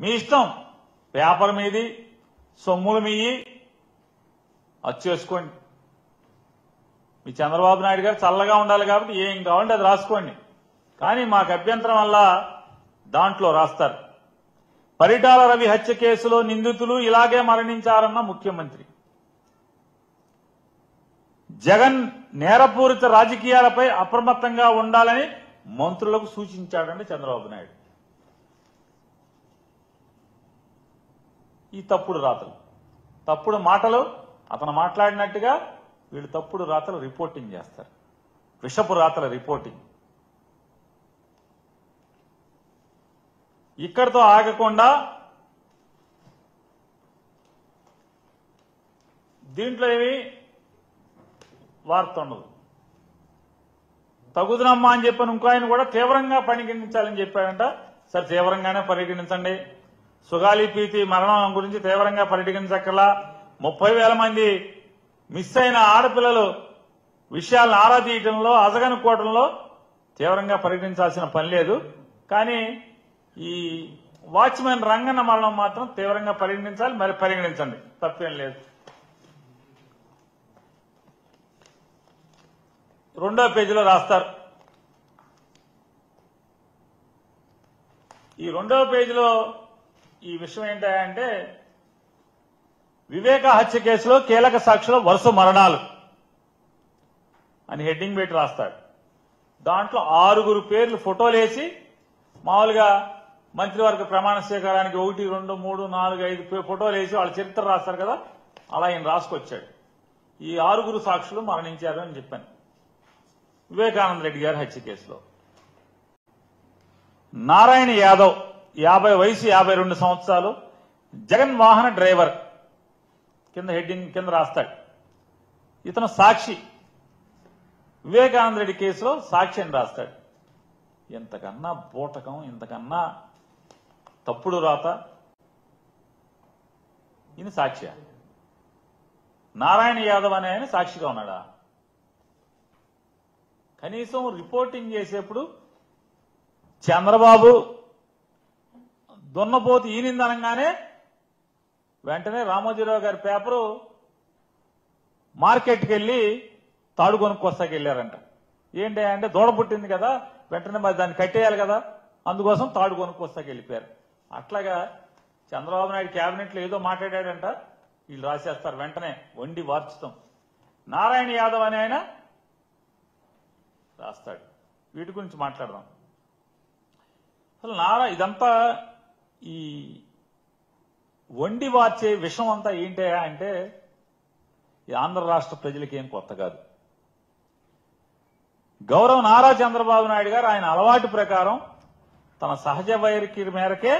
మీ ఇష్టం, పేపర్ మీది, సొమ్ములు మీయి, వచ్చేసుకోండి. మీ చంద్రబాబు నాయుడు గారు చల్లగా ఉండాలి కాబట్టి ఏం కావాలంటే అది రాసుకోండి. కానీ మాకు అభ్యంతరం వల్ల దాంట్లో రాస్తారు, పరిటాల రవి హత్య కేసులో నిందితులు ఇలాగే మరణించారన్న ముఖ్యమంత్రి. జగన్ నేరపూరిత రాజకీయాలపై అప్రమత్తంగా ఉండాలని మంత్రులకు సూచించాడండి చంద్రబాబు నాయుడు. ఈ తప్పుడు రాతలు, తప్పుడు మాటలు, అతను మాట్లాడినట్టుగా వీళ్ళు తప్పుడు రాతలు రిపోర్టింగ్ చేస్తారు, విషపు రాతల రిపోర్టింగ్. ఇక్కడితో ఆగకుండా దీంట్లో ఏమి వార్త ఉండదు. తగుదనమ్మా అని చెప్పిన ఇంకో ఆయన కూడా తీవ్రంగా పరిగణించాలని చెప్పాడంట. సరే, తీవ్రంగానే పరిగణించండి. సుగాలి ప్రీతి మరణం గురించి తీవ్రంగా పరిగణించక్కర్లా. 30,000 మంది మిస్ అయిన ఆడపిల్లలు విషయాలను ఆరా తీయటంలో, అజగనుకోవడంలో తీవ్రంగా పరిగణించాల్సిన పని లేదు. కానీ ఈ వాచ్మెన్ రంగన్న మరణం మాత్రం తీవ్రంగా పరిగణించాలి. మరి పరిగణించండి, తప్పేం లేదు. రెండో పేజీలో రాస్తారు. ఈ రెండవ పేజీలో ఈ విషయం ఏంటంటే, వివేక హత్య కేసులో కీలక సాక్షుల వరుస మరణాలు అని హెడ్డింగ్ పెట్టి రాస్తాడు. దాంట్లో 6 పేర్లు ఫోటోలు వేసి, మామూలుగా మంత్రివర్గ ప్రమాణ స్వీకారానికి 1, 2, 3, 4, 5 ఫోటోలు వేసి వాళ్ళ చరిత్ర రాస్తారు కదా, అలా ఈయన రాసుకొచ్చాడు. ఈ 6 సాక్షులు మరణించారు అని చెప్పాను వివేకానంద రెడ్డి గారి హత్య కేసులో. నారాయణ యాదవ్ 50 వయసు, 52 సంవత్సరాలు, జగన్ వాహన డ్రైవర్ కింద హెడ్డింగ్ కింద రాస్తాడు. ఇతను సాక్షి, వివేకానంద రెడ్డి కేసులో సాక్షి అని రాస్తాడు. ఇంతకన్నా బూటకం, ఇంతకన్నా తప్పుడు రాత. ఈయన సాక్షి, నారాయణ యాదవ్ అనే ఆయన సాక్షిగా ఉన్నాడా? కనీసం రిపోర్టింగ్ చేసేప్పుడు చంద్రబాబు దున్నపోతు ఈనిందనగానే వెంటనే రామోజీరావు గారి పేపరు మార్కెట్కి వెళ్లి తాడు కొనుక్కొస్తాకి వెళ్ళారంట. ఏంటి అంటే, దూడ పుట్టింది కదా, వెంటనే మరి దాన్ని కట్టేయాలి కదా, అందుకోసం తాడు కొనుక్కొస్తాకి వెళ్ళిపోయారు. అట్లాగా చంద్రబాబు నాయుడు కేబినెట్లో ఏదో మాట్లాడాడంట, వీళ్ళు రాసేస్తారు వెంటనే, వండి వార్చుతాం. నారాయణ యాదవ్ అనే ఆయన రాస్తాడు. వీటి గురించి మాట్లాడదాం. అసలు ఇదంతా ఈ వండి వార్చే విషయం అంతా ఏంటయా అంటే, ఈ ఆంధ్ర రాష్ట్ర ప్రజలకి ఏం కొత్త కాదు. గౌరవ నారా చంద్రబాబు నాయుడు గారు ఆయన అలవాటు ప్రకారం తన సహజ వైఖరి మేరకే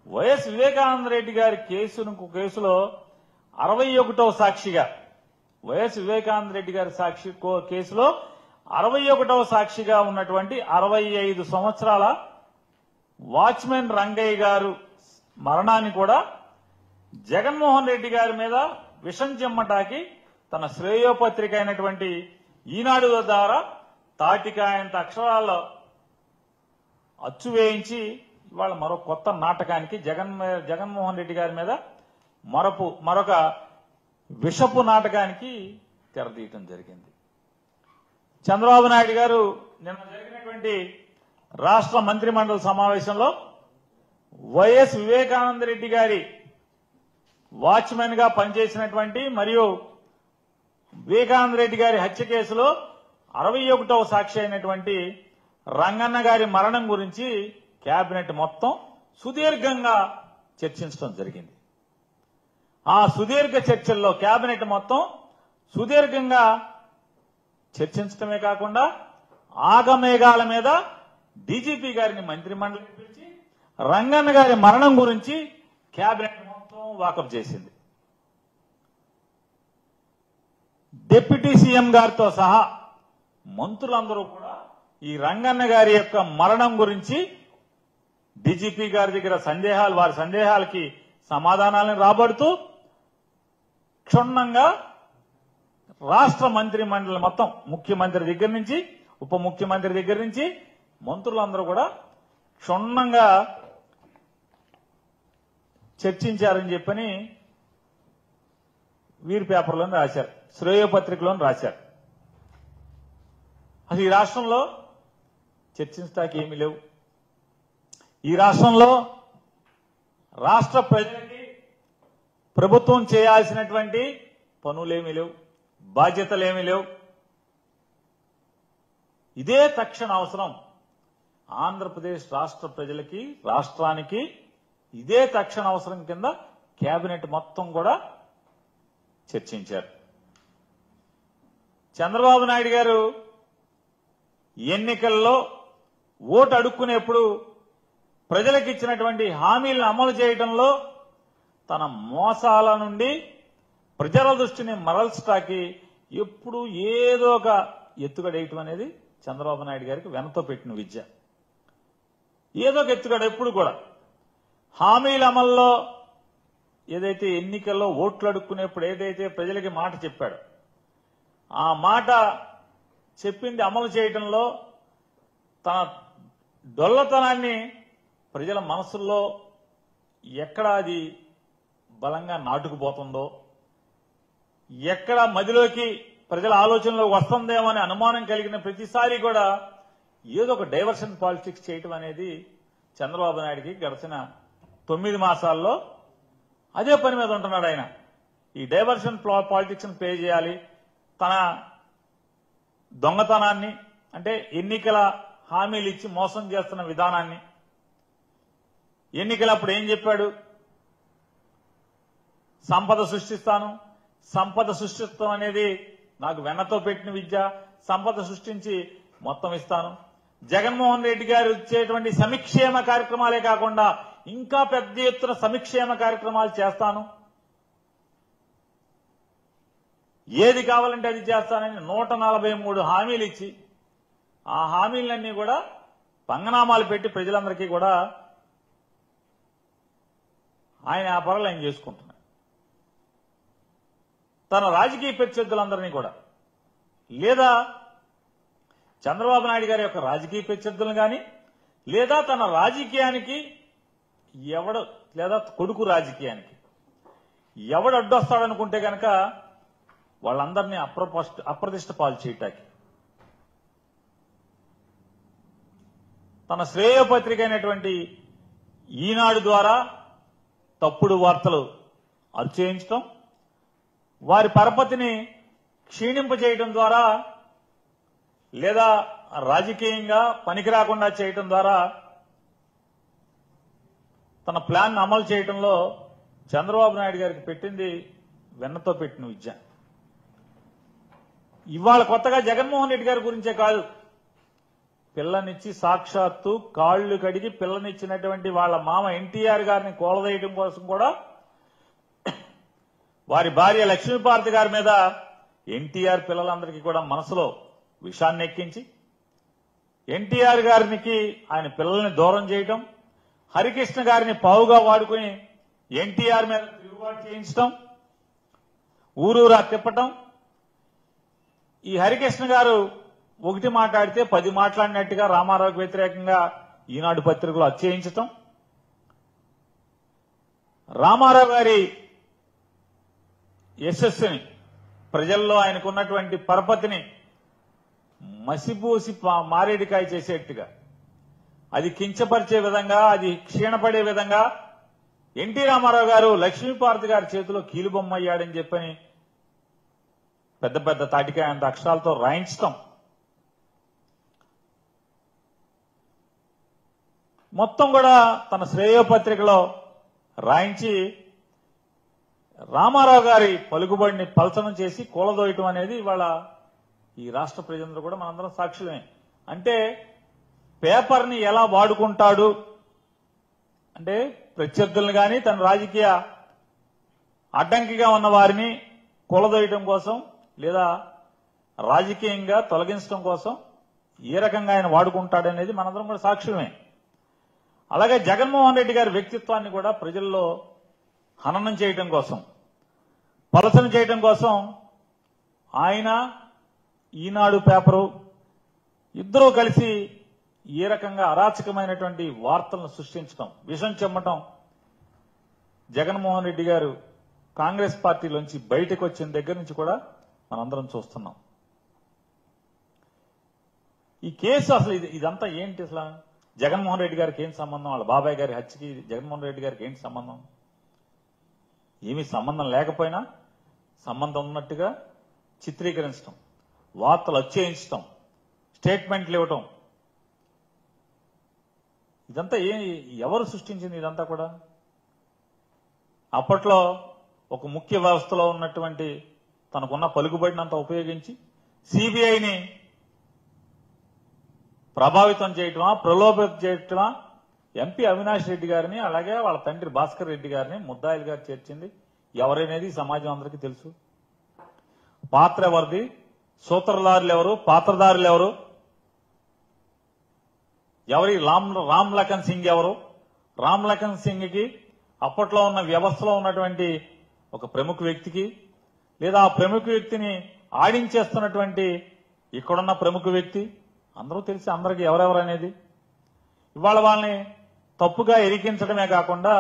వైఎస్ వివేకానంద రెడ్డి గారి కేసులో 61వ సాక్షిగా, వైఎస్ వివేకానంద రెడ్డి గారి కేసులో 61వ సాక్షిగా ఉన్నటువంటి 65 సంవత్సరాల వాచ్మెన్ రంగయ్య గారు మరణాన్ని కూడా జగన్మోహన్ రెడ్డి గారి మీద విషం చెమ్మటాకి తన శ్రేయోపత్రిక అయినటువంటి ఈనాడు ద్వారా తాటికాయంత అక్షరాల్లో అచ్చు వేయించి ఇవాళ మరో కొత్త నాటకానికి జగన్మోహన్ రెడ్డి గారి మీద మరొక విషపు నాటకానికి తెరదీయటం జరిగింది. చంద్రబాబు నాయుడు గారు నిన్న జరిగినటువంటి రాష్ట్ర మంత్రిమండలి సమావేశంలో వైఎస్ వివేకానంద రెడ్డి గారి వాచ్మెన్ గా పనిచేసినటువంటి మరియు వివేకానంద రెడ్డి గారి హత్య కేసులో 61వ సాక్షి అయినటువంటి రంగన్న గారి మరణం గురించి కేబినెట్ మొత్తం సుదీర్ఘంగా చర్చించడం జరిగింది. ఆ సుదీర్ఘ చర్చల్లో కేబినెట్ మొత్తం సుదీర్ఘంగా చర్చించడమే కాకుండా ఆగమేఘాల మీద డీజీపీ గారిని మంత్రిమండలికి పిలిచి రంగన్న గారి మరణం గురించి కేబినెట్ మొత్తం వాకప్ చేసింది. డిప్యూటీ సీఎం గారితో సహా మంత్రులందరూ కూడా ఈ రంగన్న గారి యొక్క మరణం గురించి డీజీపీ గారి దగ్గర వారి సందేహాలకి సమాధానాలను రాబడుతూ క్షుణ్ణంగా రాష్ట్ర మంత్రి మండలి మొత్తం ముఖ్యమంత్రి దగ్గర నుంచి ఉప ముఖ్యమంత్రి దగ్గర నుంచి మంత్రులందరూ కూడా క్షుణ్ణంగా చర్చించారని చెప్పని వీరి పేపర్లోని రాశారు, శ్రేయోపత్రికలోని రాశారు. అసలు ఈ రాష్ట్రంలో చర్చించడానికి ఏమీ లేవు. ఈ రాష్ట్రంలో రాష్ట్ర ప్రజలకి ప్రభుత్వం చేయాల్సినటువంటి పనులేమీ లేవు, బాధ్యతలేమీ లేవు. ఇదే తక్షణ అవసరం. ఆంధ్రప్రదేశ్ రాష్ట్ర ప్రజలకి, రాష్ట్రానికి ఇదే తక్షణ అవసరం కింద కేబినెట్ మొత్తం కూడా చర్చించారు. చంద్రబాబు నాయుడు గారు ఎన్నికల్లో ఓటు అడుక్కునేప్పుడు ప్రజలకు ఇచ్చినటువంటి హామీలను అమలు చేయడంలో తన మోసాల నుండి ప్రజల దృష్టిని మరల్చడానికి ఎప్పుడు ఏదో ఒక ఎత్తుగడేయటం అనేది చంద్రబాబు నాయుడు గారికి వెనతో పెట్టిన విద్య. ఏదో ఒక ఎత్తుగడ ఎప్పుడు కూడా హామీల అమల్లో ఏదైతే ఎన్నికల్లో ఓట్లు అడుక్కునేప్పుడు ఏదైతే ప్రజలకి మాట చెప్పాడో ఆ మాట చెప్పింది అమలు చేయడంలో తన డొల్లతనాన్ని ప్రజల మనసుల్లో ఎక్కడ అది బలంగా నాటుకుపోతుందో, ఎక్కడ మదిలోకి ప్రజల ఆలోచనలో వస్తుందేమో అనే అనుమానం కలిగిన ప్రతిసారి కూడా ఏదో ఒక డైవర్షన్ పాలిటిక్స్ చేయటం అనేది చంద్రబాబు నాయుడికి గడిచిన 9 మాసాల్లో అదే పని మీద ఉంటున్నాడు ఆయన. ఈ డైవర్షన్ పాలిటిక్స్ ని ప్లే చేయాలి. తన దొంగతనాన్ని, అంటే ఎన్నికల హామీలు ఇచ్చి మోసం చేస్తున్న విధానాన్ని, ఎన్నికలప్పుడు ఏం చెప్పాడు, సంపద సృష్టిస్తాను, సంపద సృష్టిస్తాం అనేది నాకు వెన్నతో పెట్టిన విద్య, సంపద సృష్టించి మొత్తం ఇస్తాను. జగన్మోహన్ రెడ్డి గారు ఇచ్చేటువంటి సంక్షేమ కార్యక్రమాలే కాకుండా ఇంకా పెద్ద ఎత్తున సంక్షేమ కార్యక్రమాలు చేస్తాను, ఏది కావాలంటే అది చేస్తానని 143 హామీలు ఇచ్చి ఆ హామీలన్నీ కూడా పంగనామాలు పెట్టి ప్రజలందరికీ కూడా ఆయన ఆ పనులు ఆయన చేసుకుంటున్నాడు. తన రాజకీయ ప్రత్యర్థులందరినీ కూడా, లేదా చంద్రబాబు నాయుడు గారి యొక్క రాజకీయ ప్రత్యర్థులను కానీ, లేదా తన రాజకీయానికి ఎవడు, లేదా కొడుకు రాజకీయానికి ఎవడు అడ్డొస్తాడనుకుంటే కనుక వాళ్ళందరినీ అప్రతిష్ట పాలు చేయటానికి తన శ్రేయోపత్రిక అయినటువంటి ఈనాడు ద్వారా తప్పుడు వార్తలు అరిచేయించడం, వారి పరపతిని క్షీణింపజేయడం ద్వారా, లేదా రాజకీయంగా పనికిరాకుండా చేయటం ద్వారా తన ప్లాన్ అమలు చేయడంలో చంద్రబాబు నాయుడు గారికి పెట్టింది వెన్నతో పెట్టిన విద్య. ఇవాళ కొత్తగా జగన్మోహన్ రెడ్డి గారి గురించే కాదు, పిల్లనిచ్చి సాక్షాత్తు కాళ్లు కడిగి పిల్లనిచ్చినటువంటి వాళ్ళ మామ ఎన్టీఆర్ గారిని కూలదేయడం కోసం కూడా వారి భార్య లక్ష్మీపార్వతి గారి మీద ఎన్టీఆర్ పిల్లలందరికీ కూడా మనసులో విషాన్ని ఎక్కించి ఎన్టీఆర్ గారికి ఆయన పిల్లల్ని దూరం చేయటం, హరికృష్ణ గారిని పావుగా వాడుకుని ఎన్టీఆర్ మీద తిరుగుబాటు చేయించడం, ఊరూరా తిప్పటం. ఈ హరికృష్ణ గారు ఒకటి మాట్లాడితే 10 మాట్లాడినట్టుగా రామారావుకి వ్యతిరేకంగా ఈనాడు పత్రికలో అచ్చేయించటం, రామారావు గారి యశస్సుని, ప్రజల్లో ఆయనకున్నటువంటి పరపతిని మసిపూసి మారేడికాయ చేసేట్టుగా, అది కించపరిచే విధంగా, అది క్షీణపడే విధంగా ఎన్టీ రామారావు గారు లక్ష్మీపార్వతి గారి చేతిలో కీలుబొమ్మ అయ్యాడని చెప్పని పెద్ద పెద్ద తాటికాయ అంత అక్షరాలతో రాయించటం, మొత్తం కూడా తన శ్రేయోపత్రికలో రాయించి రామారావు గారి పలుకుబడిని పలచనం చేసి కూలదోయటం అనేది ఇవాళ ఈ రాష్ట్ర ప్రజలందరూ కూడా మనందరం సాక్షులమే. అంటే పేపర్ని ఎలా వాడుకుంటాడు అంటే ప్రత్యర్థులను కానీ తన రాజకీయ అడ్డంకిగా ఉన్న వారిని కూలదోయటం కోసం, లేదా రాజకీయంగా తొలగించడం కోసం ఏ రకంగా ఆయన వాడుకుంటాడనేది మనందరం కూడా సాక్షులమే. అలాగే జగన్మోహన్ రెడ్డి గారి వ్యక్తిత్వాన్ని కూడా ప్రజల్లో హననం చేయడం కోసం, పలసన చేయడం కోసం ఆయన, ఈనాడు పేపరు ఇద్దరూ కలిసి ఏ రకంగా అరాచకమైనటువంటి వార్తలను సృష్టించడం, విషం చెమ్మటం, జగన్మోహన్ రెడ్డి గారు కాంగ్రెస్ పార్టీలోంచి బయటకు వచ్చిన దగ్గర నుంచి కూడా మనందరం చూస్తున్నాం. ఈ కేసు అసలు ఇదంతా ఏంటి? అసలు జగన్మోహన్ రెడ్డి గారికి ఏం సంబంధం? వాళ్ళ బాబాయ్ గారి హత్యకి జగన్మోహన్ రెడ్డి గారికి ఏంటి సంబంధం? ఏమీ సంబంధం లేకపోయినా సంబంధం ఉన్నట్టుగా చిత్రీకరించడం, వార్తలు అచ్చేయించడం, స్టేట్మెంట్లు ఇవ్వటం, ఇదంతా ఎవరు సృష్టించింది? ఇదంతా కూడా అప్పట్లో ఒక ముఖ్య వ్యవస్థలో ఉన్నటువంటి తనకున్న పలుకుబడినంత ఉపయోగించి సిబిఐని ప్రభావితం చేయటమా, ప్రలోభితం చేయటమా, ఎంపీ అవినాష్ రెడ్డి గారిని అలాగే వాళ్ళ తండ్రి భాస్కర్ రెడ్డి గారిని ముద్దాయిలుగా చేర్చింది ఎవరనేది సమాజం అందరికీ తెలుసు. పాత్ర ఎవరిది, సూత్రధారులు ఎవరు, పాత్రధారులు ఎవరు, ఎవరి రామ్ లఖన్ సింగ్ ఎవరు? రామ్ లఖన్ సింగ్ కి అప్పట్లో ఉన్న వ్యవస్థలో ఉన్నటువంటి ఒక ప్రముఖ వ్యక్తికి, లేదా ఆ ప్రముఖ వ్యక్తిని ఆడించేస్తున్నటువంటి ఇక్కడున్న ప్రముఖ వ్యక్తి అందరూ తెలిసి అందరికీ ఎవరెవరు అనేది. ఇవాళ వాళ్ళని తప్పుగా ఇరికించడమే కాకుండా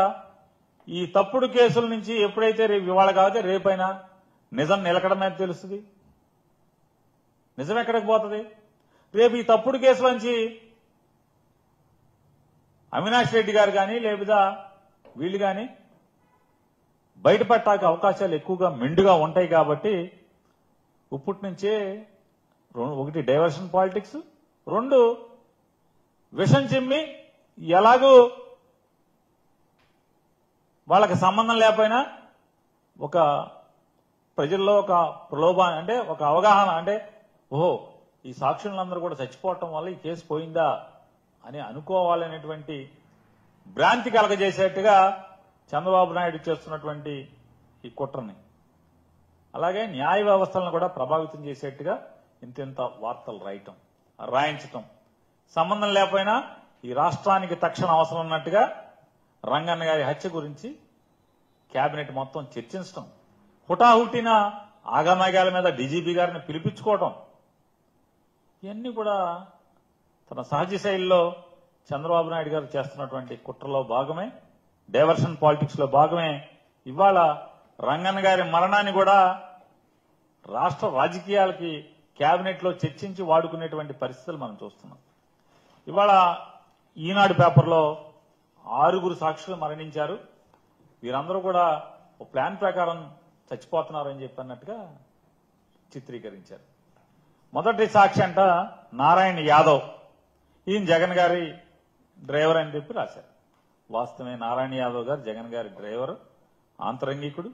ఈ తప్పుడు కేసుల నుంచి ఎప్పుడైతే ఇవాళ కాకపోతే రేపైనా నిజం నిలకడమే తెలుస్తుంది. నిజం ఎక్కడికి పోతుంది? రేపు ఈ తప్పుడు కేసుల నుంచి అవినాష్ రెడ్డి గారు కానీ లేదా వీళ్ళు కానీ బయటపడటానికి అవకాశాలు ఎక్కువగా మెండుగా ఉంటాయి. కాబట్టి ఇప్పటి నుంచే ఒకటి డైవర్షన్ పాలిటిక్స్, రెండు విషం చిమ్మి ఎలాగూ వాళ్ళకి సంబంధం లేకపోయినా ఒక ప్రజల్లో ఒక ప్రలోభాన్ని, అంటే ఒక అవగాహన, అంటే ఓహో ఈ సాక్షులందరూ కూడా చచ్చిపోవటం వల్ల ఈ కేసు పోయిందా అని అనుకోవాలనేటువంటి భ్రాంతి కలగజేసేట్టుగా చంద్రబాబు నాయుడు చేస్తున్నటువంటి ఈ కుట్రని, అలాగే న్యాయ వ్యవస్థలను కూడా ప్రభావితం చేసేట్టుగా ఇంత వార్తలు రాయించటం, సంబంధం లేకపోయినా ఈ రాష్ట్రానికి తక్షణ అవసరం ఉన్నట్టుగా రంగన్న గారి హత్య గురించి కేబినెట్ మొత్తం చర్చించడం, హుటాహుటిన ఆగమేఘాల మీద డీజీపీ గారిని పిలిపించుకోవటం, ఇవన్నీ కూడా తన సహజ శైలిలో చంద్రబాబు నాయుడు గారు చేస్తున్నటువంటి కుట్రలో భాగమే, డైవర్షన్ పాలిటిక్స్ లో భాగమే ఇవాళ రంగన్న గారి మరణాన్ని కూడా రాష్ట్ర రాజకీయాలకి కేబినెట్ లో చర్చించి వాడుకునేటువంటి పరిస్థితులు మనం చూస్తున్నాం. ఇవాళ ఈనాడు పేపర్లో 6 సాక్షులు మరణించారు, వీరందరూ కూడా ఒక ప్లాన్ ప్రకారం చచ్చిపోతున్నారని చెప్పన్నట్టుగా చిత్రీకరించారు. మొదటి సాక్షి అంట నారాయణ యాదవ్, ఈయన జగన్ గారి డ్రైవర్ అని చెప్పి రాశారు. వాస్తవమే, నారాయణ యాదవ్ గారు జగన్ గారి డ్రైవర్, ఆంతరంగికుడు.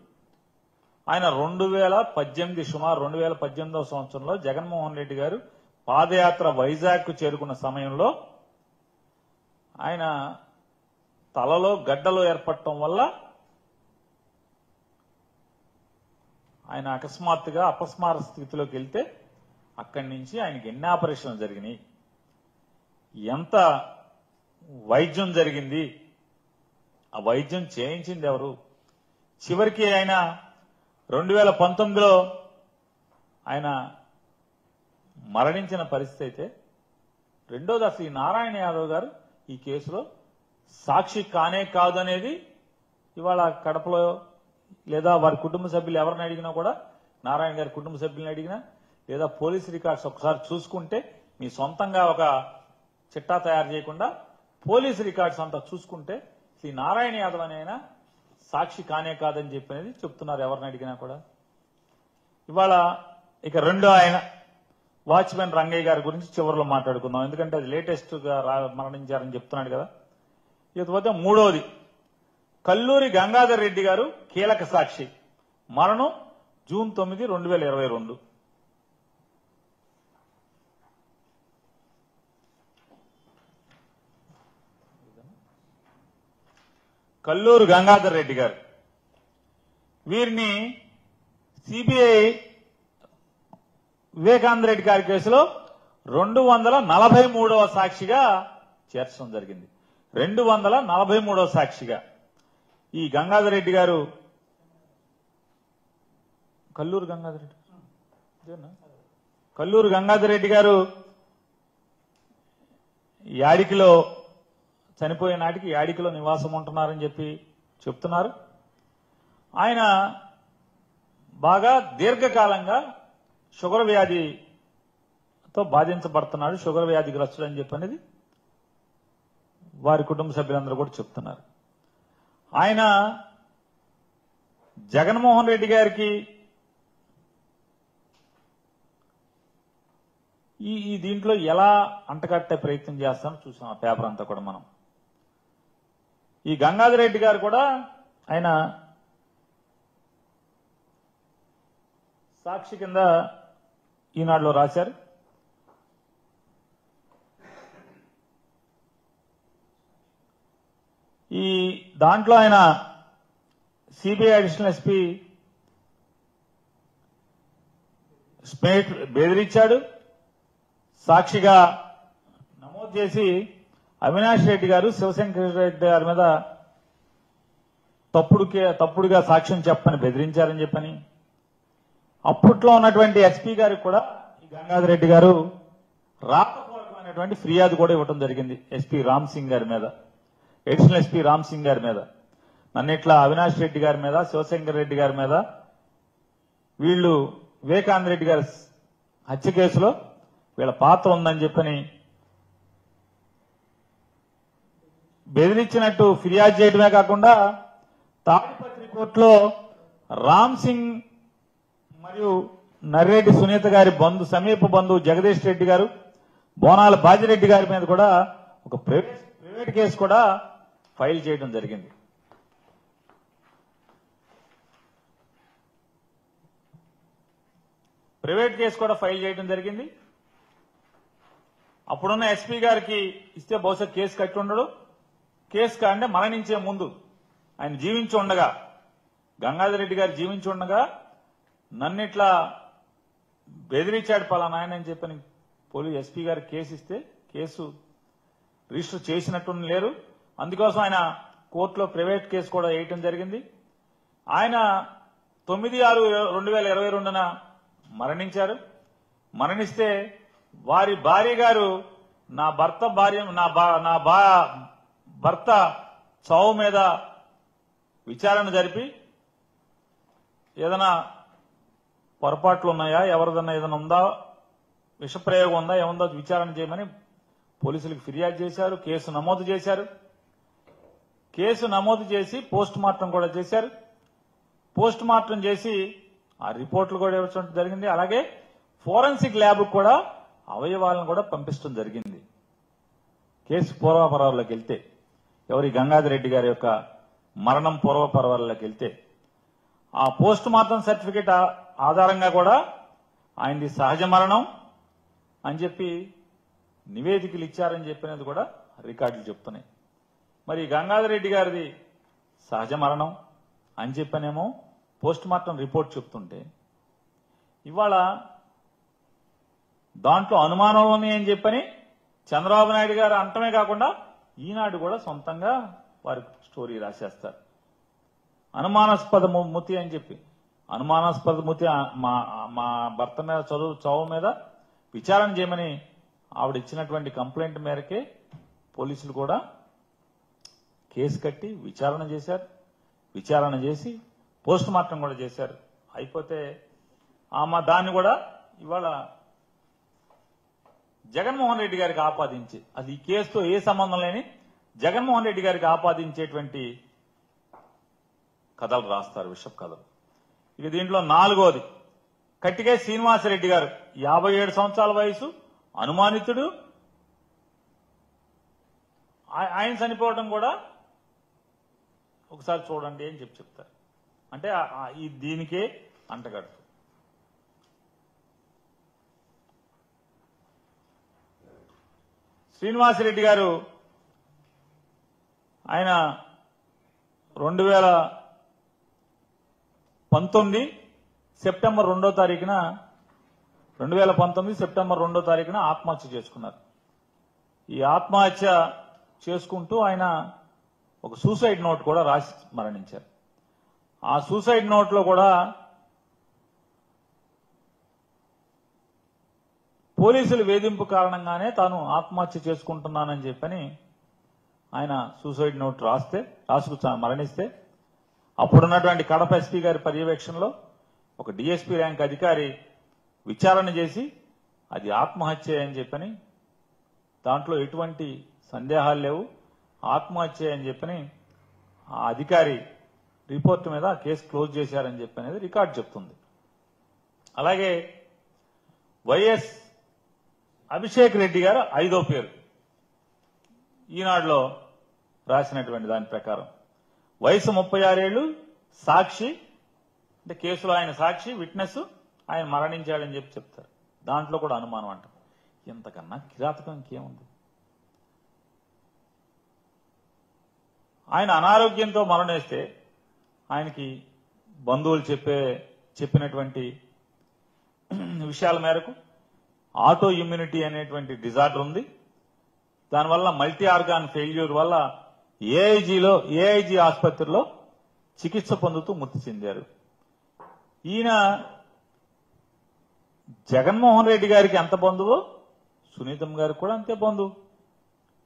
ఆయన 2018 సుమారు 2018వ సంవత్సరంలో జగన్మోహన్ రెడ్డి గారు పాదయాత్ర వైజాగ్ కు చేరుకున్న సమయంలో ఆయన తలలో గడ్డలు ఏర్పడటం వల్ల ఆయన అకస్మాత్తుగా అపస్మార స్థితిలోకి వెళ్తే అక్కడి నుంచి ఆయనకి ఎన్ని ఆపరేషన్లు జరిగినాయి, ఎంత వైద్యం జరిగింది, ఆ వైద్యం చేయించింది ఎవరు, చివరికి ఆయన 2019లో ఆయన మరణించిన పరిస్థితి అయితే, రెండోది అసలు ఈ నారాయణ యాదవ్ గారు ఈ కేసులో సాక్షి కానే కాదనేది ఇవాళ కడపలో లేదా వారి కుటుంబ సభ్యులు ఎవరిని అడిగినా కూడా, నారాయణ గారి కుటుంబ సభ్యులను అడిగినా లేదా పోలీస్ రికార్డ్స్ ఒకసారి చూసుకుంటే, మీ సొంతంగా ఒక చిట్టా తయారు చేయకుండా పోలీస్ రికార్డ్స్ అంతా చూసుకుంటే ఈ నారాయణ యాదవ్ అయినా సాక్షి కానే కాదని చెప్పినది చెప్తున్నారు ఎవరిని అడిగినా కూడా. ఇవాళ ఇక రెండో ఆయన వాచ్మెన్ రంగయ్య గారి గురించి చివరిలో మాట్లాడుకుందాం, ఎందుకంటే అది లేటెస్ట్ గా మరణించారని చెప్తున్నాడు కదా. ఇకపోతే మూడోది కల్లూరి గంగాధర్ రెడ్డి గారు కీలక సాక్షి, మరణం జూన్ 9, 2022. కల్లూరు గంగాధర్ రెడ్డి గారు, వీరిని సిబిఐ వివేకానంద రెడ్డి గారి కేసులో 243వ సాక్షిగా చేర్చడం జరిగింది. 243వ సాక్షిగా ఈ గంగాధర్ రెడ్డి గారు, కల్లూరు గంగాధర్ రెడ్డి గారు యాడికిలో చనిపోయే నాటికి యాడికిలో నివాసం ఉంటున్నారని చెప్పి చెప్తున్నారు. ఆయన బాగా దీర్ఘకాలంగా షుగర్ వ్యాధితో బాధించబడుతున్నాడు, షుగర్ వ్యాధిగ్రస్తుడు అని చెప్పనేది వారి కుటుంబ సభ్యులందరూ కూడా చెప్తున్నారు. ఆయన జగన్మోహన్ రెడ్డి గారికి ఈ దీంట్లో ఎలా అంటకట్టే ప్రయత్నం చేస్తామో చూసాం ఆ పేపర్ అంతా కూడా మనం. ఈ గంగాధర్ రెడ్డి గారు కూడా ఆయన సాక్షి కింద ఈనాడులో రాశారు. ఈ దాంట్లో ఆయన సిబిఐ అడిషనల్ ఎస్పీ స్మిత్ బెదిరించాడు, సాక్షిగా నమోదు చేసి అవినాష్ రెడ్డి గారు శివశంకర్ రెడ్డి గారి మీద తప్పుడుగా సాక్ష్యం చెప్పని బెదిరించారని చెప్పని అప్పట్లో ఉన్నటువంటి ఎస్పీ గారికి కూడా ఈ గంగాధర్ రెడ్డి గారు రాతపూర్వకమైనటువంటి ఫిర్యాదు కూడా ఇవ్వడం జరిగింది ఎస్పీ రామ్ సింగ్ గారి మీద, అడిషనల్ ఎస్పీ రామ్ సింగ్ గారి మీద. నన్ను ఇట్లా అవినాష్ రెడ్డి గారి మీద, శివశంకర్ రెడ్డి గారి మీద వీళ్ళు వివేకానంద రెడ్డి గారి హత్య కేసులో వీళ్ళ పాత్ర ఉందని చెప్పని బెదిరించినట్టు ఫిర్యాదు చేయడమే కాకుండా తాడిపత్రి కోర్టులో రామ్ సింగ్ మరియు నర్రెడ్డి సునీత గారి సమీప బంధువు జగదీష్ రెడ్డి గారు, బోనాల బాజిరెడ్డి గారి మీద కూడా ఒక ప్రైవేట్ కేసు కూడా ఫైల్ చేయడం జరిగింది. ప్రైవేట్ కేసు కూడా ఫైల్ చేయడం జరిగింది. అప్పుడున్న ఎస్పీ గారికి ఇస్తే బహుశా కేసు కట్టి ఉండడు. కేసు అంటే మరణించే ముందు ఆయన జీవించి ఉండగా, గంగాధర్ రెడ్డి గారు జీవించి ఉండగా నన్ను ఇట్లా బెదిరించాడు పలానా ఆయన అని చెప్పని పోలీస్ ఎస్పీ గారు కేసు ఇస్తే కేసు రిజిస్టర్ చేసినట్టు లేరు. అందుకోసం ఆయన కోర్టులో ప్రైవేట్ కేసు కూడా వేయటం జరిగింది. ఆయన 9/6/2022 మరణించారు. మరణిస్తే వారి భార్య గారు నా భర్త చావు మీద విచారణ జరిపి ఏదైనా పొరపాట్లు ఉన్నాయా, ఎవరిదన్నా ఏదైనా ఉందా, విషప్రయోగం ఉందా, ఏముందో విచారణ చేయమని పోలీసులకు ఫిర్యాదు చేశారు. కేసు నమోదు చేశారు. కేసు నమోదు చేసి పోస్ట్ మార్టం కూడా చేశారు. పోస్ట్ మార్టం చేసి ఆ రిపోర్టులు కూడా ఇవ్వడం జరిగింది. అలాగే ఫోరెన్సిక్ ల్యాబ్ కూడా అవయవాలను కూడా పంపించడం జరిగింది. కేసు పూర్వపరాల్లోకి వెళ్తే, ఎవరి గంగాధర్ రెడ్డి గారి యొక్క మరణం పూర్వపరాల్లోకి వెళ్తే ఆ పోస్ట్ మార్టం సర్టిఫికేట్ ఆధారంగా కూడా ఆయనది సహజ మరణం అని చెప్పి నివేదికలు ఇచ్చారని చెప్పినది కూడా రికార్డులు చెప్తున్నాయి. మరి గంగాధర్ రెడ్డి గారిది సహజ మరణం అని చెప్పనేమో పోస్ట్ మార్టం రిపోర్ట్ చెప్తుంటే, ఇవాళ దాంట్లో అనుమానాలు ఉన్నాయని చెప్పని చంద్రబాబు నాయుడు గారు అంటమే కాకుండా ఈనాడు కూడా సొంతంగా వారి స్టోరీ రాసేస్తారు. అనుమానాస్పద మృతి అని చెప్పి, అనుమానాస్పద మృతి మా భర్త మీద చావు మీద విచారణ చేయమని ఆవిడ ఇచ్చినటువంటి కంప్లైంట్ మేరకే పోలీసులు కూడా కేసు కట్టి విచారణ చేశారు. విచారణ చేసి పోస్ట్ మార్టం కూడా చేశారు. అయిపోతే దాన్ని కూడా ఇవాళ జగన్మోహన్ రెడ్డి గారికి ఆపాదించి, అది ఈ కేసుతో ఏ సంబంధం లేని జగన్మోహన్ రెడ్డి గారికి ఆపాదించేటువంటి కథలు రాస్తారు, విషప్ కథలు. ఇక దీంట్లో 4వది కట్టికే శ్రీనివాసరెడ్డి గారు, 57 సంవత్సరాల వయసు, అనుమానితుడు. ఆయన చనిపోవడం కూడా ఒకసారి చూడండి అని చెప్తారు. అంటే దీనికే అంటగడుతూ శ్రీనివాసరెడ్డి గారు ఆయన 2019 సెప్టెంబర్ 2వ తారీఖున 2019 సెప్టెంబర్ 2వ తారీఖున ఆత్మహత్య చేసుకున్నారు. ఈ ఆత్మహత్య చేసుకుంటూ ఆయన ఒక సూసైడ్ నోట్ కూడా రాసి మరణించారు. ఆ సూసైడ్ నోట్లో కూడా పోలీసుల వేధింపు కారణంగానే తాను ఆత్మహత్య చేసుకుంటున్నానని చెప్పని ఆయన సూసైడ్ నోట్ రాసుకు మరణిస్తే అప్పుడున్నటువంటి కడప ఎస్పీ గారి పర్యవేక్షణలో ఒక డిఎస్పీ ర్యాంక్ అధికారి విచారణ చేసి అది ఆత్మహత్య అని చెప్పని, దాంట్లో ఎటువంటి సందేహాలు లేవు, ఆత్మహత్య అని చెప్పని ఆ అధికారి రిపోర్ట్ మీద కేసు క్లోజ్ చేశారని చెప్పి అనేది రికార్డు చెప్తుంది. అలాగే వైఎస్ అభిషేక్ రెడ్డి గారు 5వ పేరు ఈనాడులో రాసినటువంటి దాని ప్రకారం వయసు 36 ఏళ్లు, సాక్షి అంటే కేసులో ఆయన సాక్షి, విట్నెస్, ఆయన మరణించాడని చెప్పి చెప్తారు. దాంట్లో కూడా అనుమానం అంటాం. ఇంతకన్నా కిరాతకం ఇంకేముంది? ఆయన అనారోగ్యంతో మరణిస్తే ఆయనకి బంధువులు చెప్పినటువంటి విషయాల మేరకు ఆటో ఇమ్యూనిటీ అనేటువంటి డిజార్డర్ ఉంది. దానివల్ల మల్టీ ఆర్గాన్ ఫెయిల్యూర్ వల్ల ఏఐజీ ఆసుపత్రిలో చికిత్స పొందుతూ మృతి చెందారు. ఈయన జగన్మోహన్ రెడ్డి గారికి ఎంత బంధువో సునీతం గారికి కూడా అంతే బంధువు,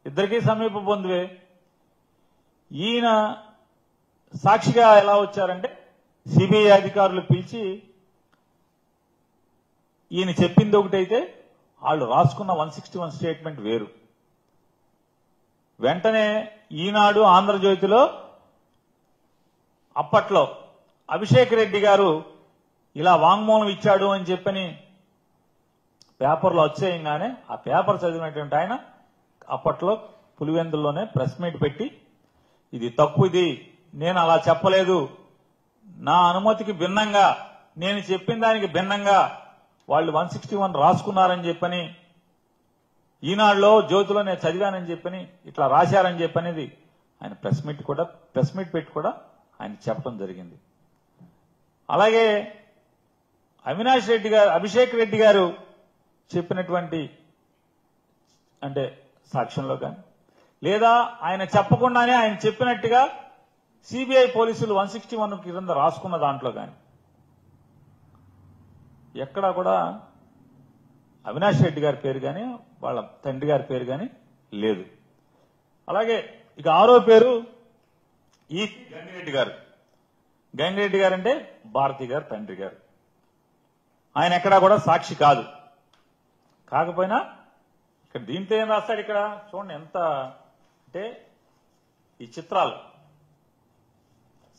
ఇద్దరికీ సమీప బంధువే. ఈయన సాక్షిగా ఎలా వచ్చారంటే సిబిఐ అధికారులు పిలిచి ఈయన చెప్పింది ఒకటైతే వాళ్ళు రాసుకున్న 161 స్టేట్మెంట్ వేరు. వెంటనే ఈనాడు, ఆంధ్రజ్యోతిలో అప్పట్లో అభిషేక్ రెడ్డి గారు ఇలా వాంగ్మూలం ఇచ్చాడు అని చెప్పని పేపర్లో వచ్చేయంగానే ఆ పేపర్ చదివినటువంటి ఆయన అప్పట్లో పులివెందుల్లోనే ప్రెస్ మీట్ పెట్టి ఇది తప్పు, ఇది నేను అలా చెప్పలేదు, నా అనుమతికి భిన్నంగా, నేను చెప్పిన దానికి భిన్నంగా వాళ్ళు 161 రాసుకున్నారని చెప్పని, ఈనాడులో జ్యోతిలో నేను చదివానని చెప్పని, ఇట్లా రాశారని చెప్పనేది ఆయన ప్రెస్ మీట్ పెట్టి కూడా ఆయన చెప్పడం జరిగింది. అలాగే అభిషేక్ రెడ్డి గారు చెప్పినటువంటి అంటే సాక్ష్యంలో కానీ లేదా ఆయన చెప్పకుండానే ఆయన చెప్పినట్టుగా సిబిఐ పోలీసులు 161 కింద రాసుకున్న దాంట్లో కానీ ఎక్కడా కూడా అవినాష్ రెడ్డి గారి పేరు కానీ వాళ్ళ తండ్రి గారి పేరు కానీ లేదు. అలాగే ఇక 6వ పేరు ఈ గంగిరెడ్డి గారు అంటే భారతి గారు తండ్రి గారు. ఆయన ఎక్కడా కూడా సాక్షి కాదు. కాకపోయినా ఇక్కడ దీంట్లో ఏం రాస్తాడు, ఇక్కడ చూడండి ఎంత అంటే ఈ చిత్రాలు,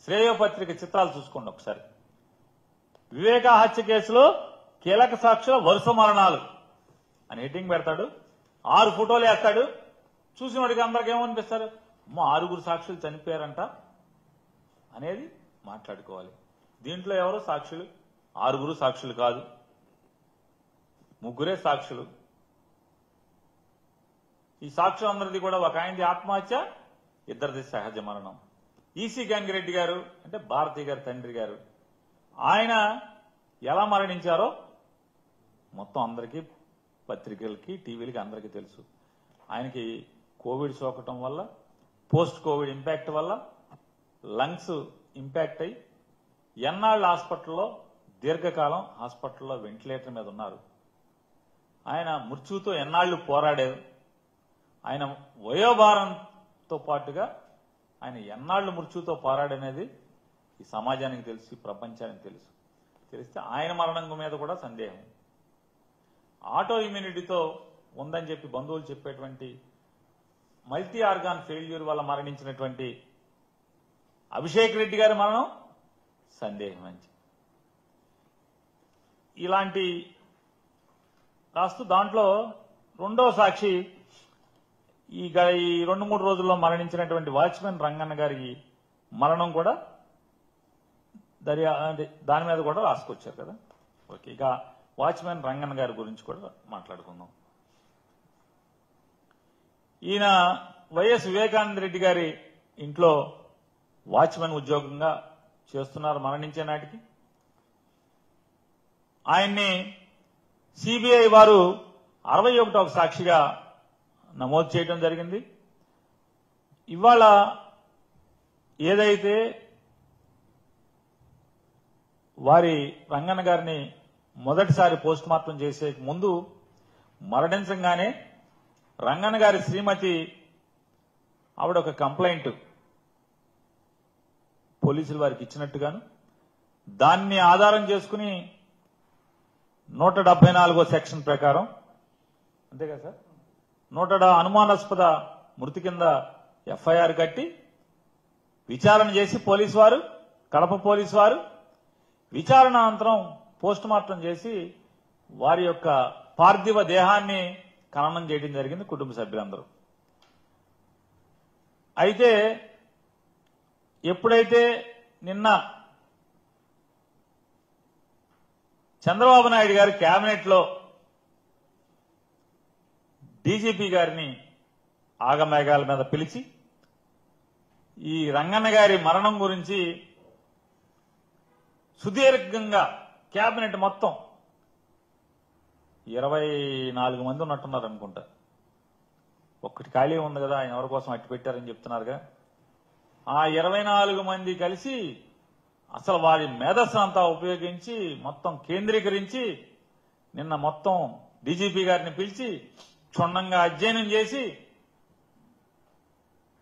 శ్రేయోపత్రిక చిత్రాలు చూసుకోండి ఒకసారి. వివేకా హత్య కేసులో కీలక సాక్షుల వరుస మరణాలు అని హెడ్డింగ్ పెడతాడు, 6 ఫోటోలు వేస్తాడు. చూసిన వాడికి అందరికి ఏమనిపిస్తారు, 6 సాక్షులు చనిపోయారంట అనేది మాట్లాడుకోవాలి. దీంట్లో ఎవరు సాక్షులు? 6 సాక్షులు కాదు, 3 సాక్షులు. ఈ సాక్షులందరిది కూడా ఒక ఆయనది ఆత్మహత్య, ఇద్దరిది సహజ మరణం. ఈసీ గంగిరెడ్డి గారు అంటే భారతి గారి తండ్రి గారు, ఆయన ఎలా మరణించారో మొత్తం అందరికీ, పత్రికలకి, టీవీలకి అందరికీ తెలుసు. ఆయనకి కోవిడ్ సోకటం వల్ల, పోస్ట్ కోవిడ్ ఇంపాక్ట్ వల్ల లంగ్స్ ఇంపాక్ట్ అయ్యి ఎన్నాళ్ళు హాస్పిటల్లో, దీర్ఘకాలం హాస్పిటల్లో వెంటిలేటర్ మీద ఉన్నారు. ఆయన మృత్యుతో ఎన్నాళ్లు పోరాడారు. ఆయన వయోభారంతో పాటుగా ఆయన ఎన్నాళ్లు మృత్యుతో పోరాడనేది ఈ సమాజానికి తెలుసు, ఈ ప్రపంచానికి తెలుసు. తెలిస్తే ఆయన మరణం మీద కూడా సందేహం. ఆటో ఇమ్యూనిటీతో ఉందని చెప్పి బంధువులు చెప్పేటువంటి, మల్టీ ఆర్గాన్ ఫెయిల్యూర్ వల్ల మరణించినటువంటి అభిషేక్ రెడ్డి గారి మరణం సందేహం అని ఇలాంటి రాస్తూ దాంట్లో 2వ సాక్షి ఈ 2-3 రోజుల్లో మరణించినటువంటి వాచ్మెన్ రంగన్న గారి మరణం కూడా దాని మీద కూడా రాసుకొచ్చారు కదా. ఓకే, ఇక వాచ్మెన్ రంగన్న గారి గురించి కూడా మాట్లాడుకుందాం. ఈయన వైఎస్ వివేకానంద రెడ్డి గారి ఇంట్లో వాచ్మెన్ ఉద్యోగంగా చేస్తున్నారు మరణించే నాటికి. ఆయన్ని సిబిఐ వారు 61వ సాక్షిగా నమోదు చేయడం జరిగింది. ఇవాళ ఏదైతే వారి రంగన్న గారిని మొదటిసారి పోస్ట్ మార్టం చేసే ముందు మరణించగానే రంగన్న గారి శ్రీమతి ఆవిడ ఒక కంప్లైంట్ పోలీసులు వారికి ఇచ్చినట్టుగాను దాన్ని ఆధారం చేసుకుని 174వ సెక్షన్ ప్రకారం అంతే కదా సార్ 100 అనుమానాస్పద మృతి కింద ఎఫ్ఐఆర్ కట్టి విచారణ చేసి పోలీసు వారు కడప పోలీసు వారు విచారణ అనంతరం పోస్ట్ మార్టం చేసి వారి యొక్క పార్థివ దేహాన్ని ఖననం చేయడం జరిగింది కుటుంబ సభ్యులందరూ. అయితే ఎప్పుడైతే నిన్న చంద్రబాబు నాయుడు గారి కేబినెట్ లో డీజీపీ గారిని ఆగమేఘాల మీద పిలిచి ఈ రంగన్న గారి మరణం గురించి సుదీర్ఘంగా కేబినెట్ మొత్తం 24 మంది ఉన్నట్టున్నారు అనుకుంటా. ఒక్కటి ఖాళీ ఉంది కదా, ఆయన ఎవరి కోసం అట్టి పెట్టారని చెప్తున్నారుగా. ఆ 24 మంది కలిసి అసలు వారి మేధస్సు అంతా ఉపయోగించి మొత్తం కేంద్రీకరించి నిన్న మొత్తం డీజీపీ గారిని పిలిచి క్షుణ్ణంగా అధ్యయనం చేసి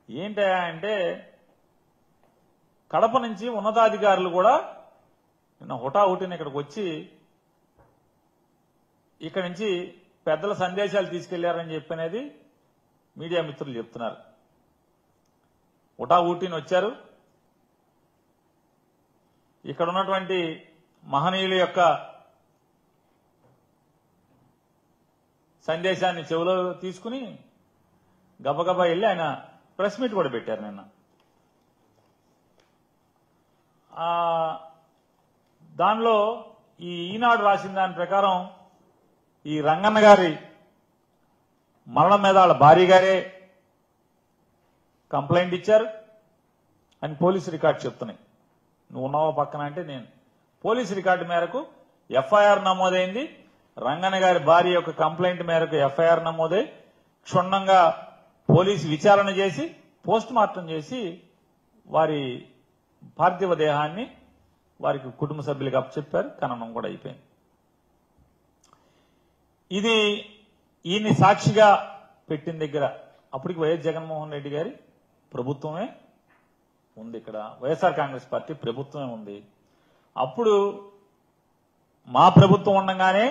ఏంటా అంటే కడప నుంచి ఉన్నతాధికారులు కూడా నిన్న హుటాహుటిని ఇక్కడికి వచ్చి ఇక్కడి నుంచి పెద్దల సందేశాలు తీసుకెళ్లారని చెప్పనేది మీడియా మిత్రులు చెప్తున్నారు. హుటాహుటిని వచ్చారు. ఇక్కడ ఉన్నటువంటి మహనీయుల యొక్క సందేశాన్ని చెవిలో తీసుకుని గబగబా వెళ్ళి ఆయన ప్రెస్ మీట్ కూడా పెట్టారు నిన్న. దానిలో ఈ ఈనాడు రాసిన దాని ప్రకారం ఈ రంగన్న గారి మరణం మీద వాళ్ళ భార్య గారే కంప్లైంట్ ఇచ్చారు అని పోలీసు రికార్డు చెప్తున్నాయి. నువ్వు ఉన్నావో పక్కన అంటే నేను పోలీసు రికార్డు మేరకు ఎఫ్ఐఆర్ నమోదైంది. రంగన్న గారి భార్య యొక్క కంప్లైంట్ మేరకు ఎఫ్ఐఆర్ నమోదై క్షుణ్ణంగా పోలీసు విచారణ చేసి పోస్ట్ మార్టం చేసి వారి పార్థివ దేహాన్ని వారికి కుటుంబ సభ్యులకు అప్పచెప్పారు. ఖననం కూడా అయిపోయింది. ఇది ఈయన్ని సాక్షిగా పెట్టిన దగ్గర అప్పటికి వైఎస్ జగన్మోహన్ రెడ్డి గారి ప్రభుత్వమే ఉంది. ఇక్కడ వైఎస్ఆర్ కాంగ్రెస్ పార్టీ ప్రభుత్వమే ఉంది. అప్పుడు మా ప్రభుత్వం ఉండగానే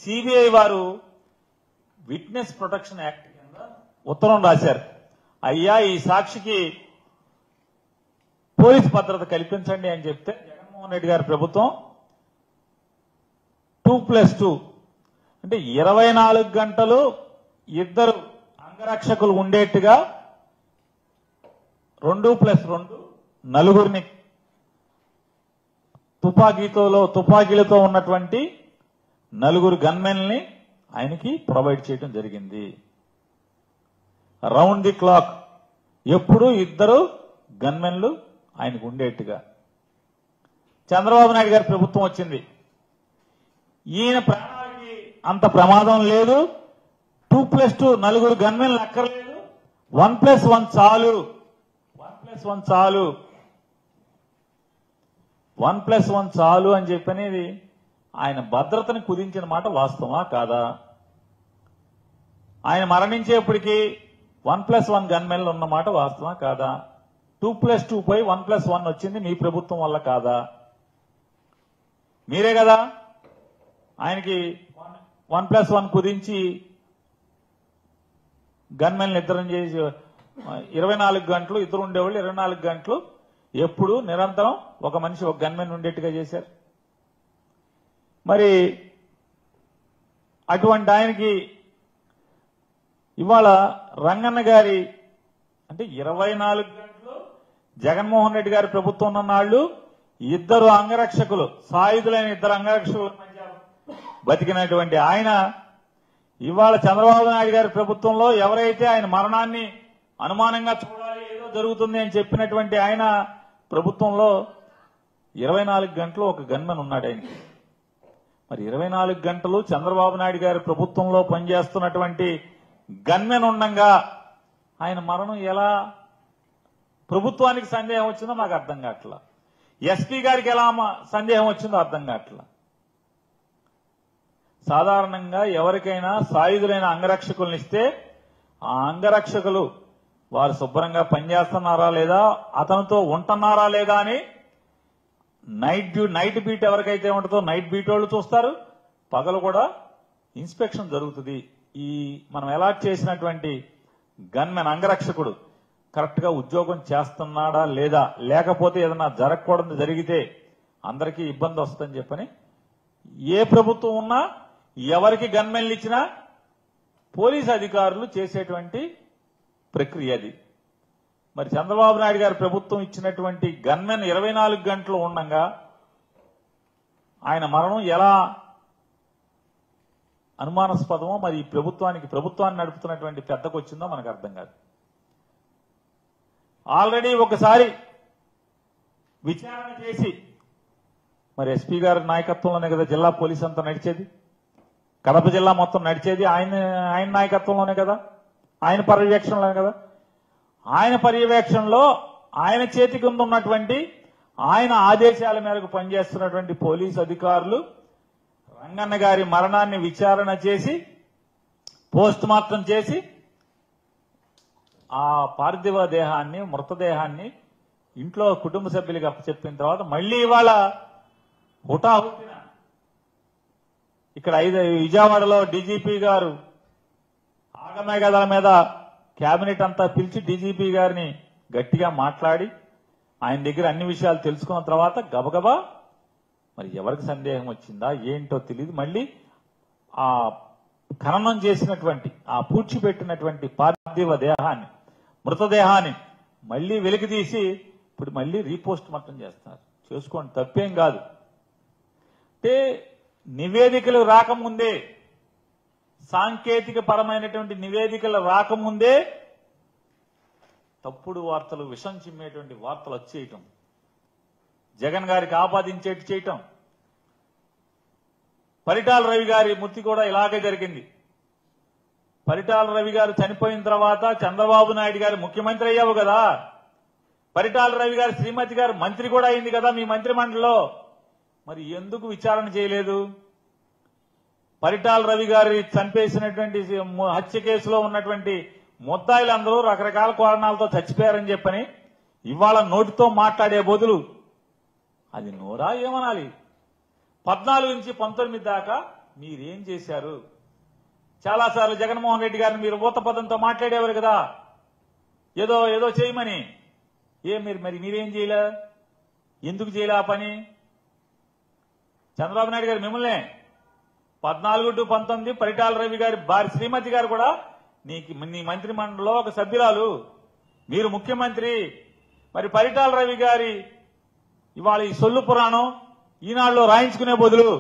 సిబిఐ వారు విట్నెస్ ప్రొటెక్షన్ యాక్ట్ కింద ఉత్తరం రాశారు. అయ్యా ఈ సాక్షికి పోలీసు భద్రత కల్పించండి అని చెప్తే జగన్మోహన్ రెడ్డి గారి ప్రభుత్వం 2+2 అంటే 24 గంటలు ఇద్దరు అంగరక్షకులు ఉండేట్టుగా 2+2 నలుగురిని తుపాకీలతో ఉన్నటువంటి 4 గన్మెన్ని ఆయనకి ప్రొవైడ్ చేయడం జరిగింది. రౌండ్ ది క్లాక్ ఎప్పుడు ఇద్దరు గన్మెన్లు ఆయనకు ఉండేట్టుగా. చంద్రబాబు నాయుడు గారి ప్రభుత్వం వచ్చింది. ఈయన ప్రాణాలకి అంత ప్రమాదం లేదు. 2+2 నలుగురు గన్మెన్లు అక్కర్లేదు. 1+1 చాలు. 1+1 చాలు. 1+1 చాలు అని చెప్పనేది ఆయన భద్రతని కుదించిన మాట వాస్తవమా కాదా? ఆయన మరణించేప్పటికీ 1+1 గన్మెన్లు ఉన్న మాట వాస్తవమా కాదా? 2+2 పోయి 1+1 వచ్చింది మీ ప్రభుత్వం వల్ల కాదా? మీరే కదా ఆయనకి 1+1 కుదించి గన్మెన్లు ఇద్దరం చేసి 24 గంటలు ఇద్దరు ఉండేవాళ్ళు 24 గంటలు ఎప్పుడు నిరంతరం ఒక మనిషి ఒక గన్మెన్ ఉండేట్టుగా చేశారు. మరి అటువంటి ఆయనకి ఇవాళ రంగన్న గారి అంటే 24 గంటలు జగన్మోహన్ రెడ్డి గారి ప్రభుత్వం ఉన్న నాళ్లు ఇద్దరు అంగరక్షకులు సాయుధులైన ఇద్దరు అంగరక్షకుల మధ్య బతికినటువంటి ఆయన ఇవాళ చంద్రబాబు నాయుడు గారి ప్రభుత్వంలో ఎవరైతే ఆయన మరణాన్ని అనుమానంగా చూడాలి ఏదో జరుగుతుంది అని చెప్పినటువంటి ఆయన ప్రభుత్వంలో 24 గంటలు ఒక గన్మెన్ ఉన్నాడు ఆయనకి. మరి 24 గంటలు చంద్రబాబు నాయుడు గారి ప్రభుత్వంలో పనిచేస్తున్నటువంటి గన్మెన్ ఉండంగా ఆయన మరణం ఎలా ప్రభుత్వానికి సందేహం వచ్చిందో నాకు అర్థం కావట్లా. ఎస్పీ గారికి ఎలా సందేహం వచ్చిందో అర్థం కావట్లా. సాధారణంగా ఎవరికైనా సాయుధులైన అంగరక్షకులను ఇస్తే ఆ అంగరక్షకులు వారు శుభ్రంగా పనిచేస్తున్నారా లేదా, అతనితో ఉంటున్నారా లేదా అని నైట్ బీట్ ఎవరికైతే ఉంటుందో నైట్ బీట్ వాళ్ళు చూస్తారు, పగలు కూడా ఇన్స్పెక్షన్ జరుగుతుంది. ఈ మనం అలాట్ చేసినటువంటి గన్మెన్ అంగరక్షకుడు కరెక్ట్ గా ఉద్యోగం చేస్తున్నాడా లేదా, లేకపోతే ఏదైనా జరగకూడదు జరిగితే అందరికీ ఇబ్బంది వస్తుందని చెప్పని ఏ ప్రభుత్వం ఉన్నా ఎవరికి గన్మెన్లు ఇచ్చినా పోలీసు అధికారులు చేసేటువంటి ప్రక్రియ అది. మరి చంద్రబాబు నాయుడు గారి ప్రభుత్వం ఇచ్చినటువంటి గన్మెన్ 24 గంటలు ఉండగా ఆయన మరణం ఎలా అనుమానాస్పదమో మరి ఈ ప్రభుత్వాన్ని నడుపుతున్నటువంటి పెద్దకు వచ్చిందో మనకు అర్థం కాదు. ఆల్రెడీ ఒకసారి విచారణ చేసి మరి ఎస్పీ గారి నాయకత్వంలోనే కదా జిల్లా పోలీస్ అంతా నడిచేది, కడప జిల్లా మొత్తం నడిచేది ఆయన నాయకత్వంలోనే కదా, ఆయన పర్యవేక్షణలోనే కదా. ఆయన పర్యవేక్షణలో ఆయన చేతి కింద ఉన్నటువంటి ఆయన ఆదేశాల మేరకు పనిచేస్తున్నటువంటి పోలీసు అధికారులు రంగన్న గారి మరణాన్ని విచారణ చేసి పోస్ట్ మార్టం చేసి ఆ పార్థివ దేహాన్ని మృతదేహాన్ని ఇంట్లో కుటుంబ సభ్యులకు అప్పచెప్పిన తర్వాత మళ్లీ ఇవాళ హుటాహుటిన ఇక్కడ విజయవాడలో డీజీపీ గారు ఆగమేఘాల మీద కేబినెట్ అంతా పిలిచి డీజీపీ గారిని గట్టిగా మాట్లాడి ఆయన దగ్గర అన్ని విషయాలు తెలుసుకున్న తర్వాత గబగబా మరి ఎవరికి సందేహం వచ్చిందా ఏంటో తెలియదు, మళ్ళీ ఆ ఖననం చేసినటువంటి ఆ పూడ్చిపెట్టినటువంటి పార్థివ దేహాన్ని మృతదేహాన్ని మళ్లీ వెలికి తీసి ఇప్పుడు మళ్లీ రీపోస్ట్ మార్టం చేస్తున్నారు. చేసుకోండి, తప్పేం కాదు. అంటే నివేదికలు రాకముందే, సాంకేతిక పరమైనటువంటి నివేదికలు రాకముందే తప్పుడు వార్తలు, విషం చిమ్మేటువంటి వార్తలు వచ్చేయటం, జగన్ గారికి ఆపాదించేట్టు చేయటం. పరిటాల రవి గారి మృతి కూడా ఇలాగే జరిగింది. పరిటాల రవి గారు చనిపోయిన తర్వాత చంద్రబాబు నాయుడు గారు ముఖ్యమంత్రి అయ్యావు కదా, పరిటాల రవి గారి శ్రీమతి గారు మంత్రి కూడా అయింది కదా మీ మంత్రిమండలిలో, మరి ఎందుకు విచారణ చేయలేదు? పరిటాల రవి గారి చంపేసినటువంటి హత్య కేసులో ఉన్నటువంటి ముద్దాయిలందరూ రకరకాల కారణాలతో చచ్చిపోయారని చెప్పని ఇవాళ నోటితో మాట్లాడే బదులు అది నోరా ఏమనాలి? 14 నుంచి 19 దాకా మీరేం చేశారు? చాలాసార్లు జగన్మోహన్ రెడ్డి గారిని మీరు ఊతపదంతో మాట్లాడేవారు కదా, ఏదో చేయమని. మీరేం చేయలే? ఎందుకు చేయలే ఆ పని? చంద్రబాబు నాయుడు గారు మిమ్మల్ని 14 to 19 పరిటాల రవి గారి భార్య శ్రీమతి గారు కూడా నీ మంత్రి మండలిలో ఒక సభ్యురాలు, మీరు ముఖ్యమంత్రి. మరి పరిటాల రవి గారి ఇవాళ ఈ సొల్లు పురాణం ఈనాడులో రాయించుకునే బదులు